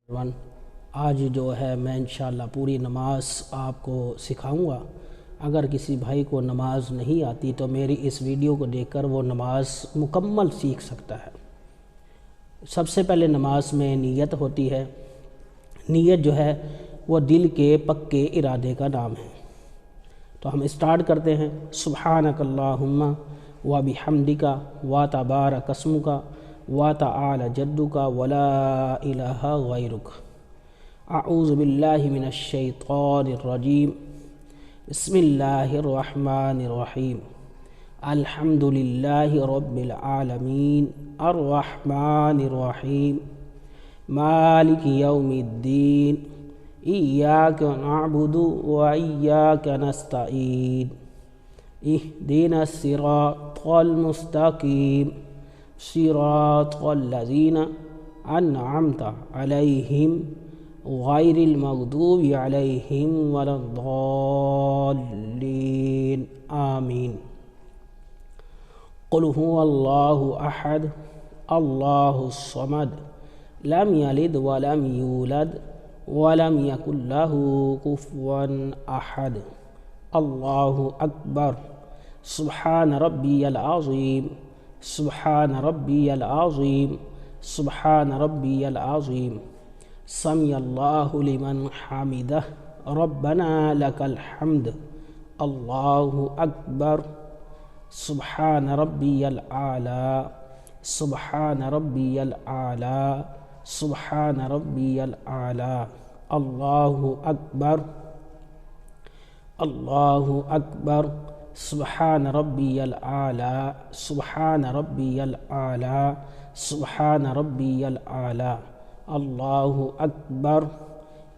One آج جو ہے میں انشاءاللہ پوری نماز آپ کو سکھاؤں گا۔ اگر کسی بھائی کو نماز نہیں آتی تو میری اس ویڈیو کو دیکھ کر وہ نماز مکمل سیکھ سکتا ہے۔ سب سے پہلے نماز میں نیت ہوتی ہے۔ نیت جو ہے وہ دل کے پکے ارادے کا نام ہے۔ تو ہم اسٹارٹ کرتے ہیں۔ سبحانک اللہم و بحمدک و تبارک اسمک و تعالی جدک ولا الہ غیرک۔ اعوذ باللہ من الشیطان الرجیم۔ بسم اللہ الرحمن الرحیم۔ الحمد للہ رب العالمین الرحمن الرحیم مالک یوم الدین ایاک نعبد و ایاک نستعین اہدنا الصراط المستقیم صراط الذین انعمت علیہم غیر المغضوب علیہم ولا الضالین آمین۔ قل هو اللہ احد اللہ الصمد لم یلد ولم یولد ولم یکن له کفوا احد۔ اللہ اکبر۔ سبحان ربی العظیم سبحان ربی العظیم سبحان ربی العظیم۔ سمع اللہ لمن حمدہ ربنا لک الحمد۔ اللہ اکبر۔ سبحان ربی العلی سبحان ربی العلی سبحان ربی العلی۔ اللہ اکبر۔ اللہ اکبر۔ سبحان ربی العلی سبحان ربی العلی سبحان ربی العلی۔ اللہ اکبر۔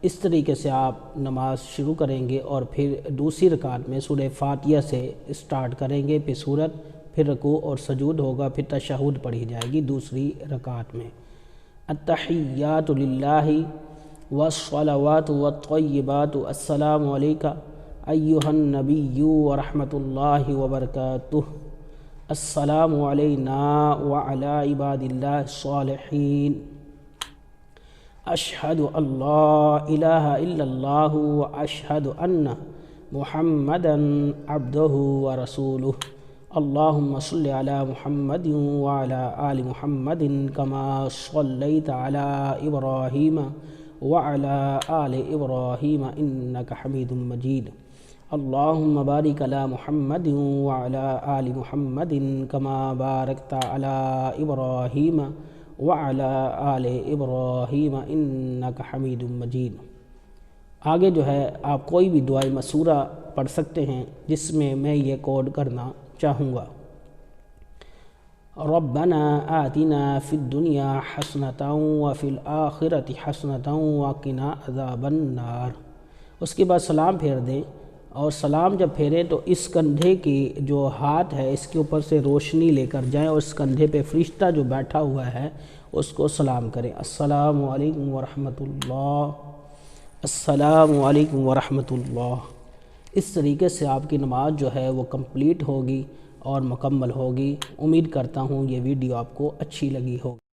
اس طریقے سے آپ نماز شروع کریں گے اور پھر دوسری رکعت میں سورہ فاتحہ سے اسٹارٹ کریں گے، پھر سورت، پھر رکوع اور سجود ہوگا، پھر تشہد پڑھی جائے گی دوسری رکعت میں۔ التحیات للہ والصلوات والطیبات السلام علیکہ ایہا النبی ورحمۃ اللہ وبرکاتہ۔ السلام علینا وعلی عباد اللہ الصالحین۔ اشہد ان لا الہ الا اللہ واشہد ان محمدا عبدہ ورسولہ۔ اللہم صلی علی محمد وعلی آل محمد کما صلیت علی ابراہیم وعلی آل ابراہیم انک حمید مجید۔ اللہم بارک علی محمد وعلی آل محمد کما بارکت علی ابراہیم وعلی آل ابراہیم انک حمید مجید۔ آگے جو ہے آپ کوئی بھی دعائے مسورہ پڑھ سکتے ہیں جس میں میں یہ کوڈ کرنا چاہوں گا۔ ربنا آتنا فی الدنیا حسنۃ وفی الآخرۃ حسنۃ وقنا عذاب النار۔ اس کے بعد سلام پھیر دیں، اور سلام جب پھیریں تو اس کندھے کی جو ہاتھ ہے اس کے اوپر سے روشنی لے کر جائیں، اور اس کندھے پہ فرشتہ جو بیٹھا ہوا ہے اس کو سلام کریں۔ السلام علیکم ورحمۃ اللہ، السلام علیکم ورحمۃ اللہ۔ اس طریقے سے آپ کی نماز جو ہے وہ کمپلیٹ ہوگی اور مکمل ہوگی۔ امید کرتا ہوں یہ ویڈیو آپ کو اچھی لگی ہوگی۔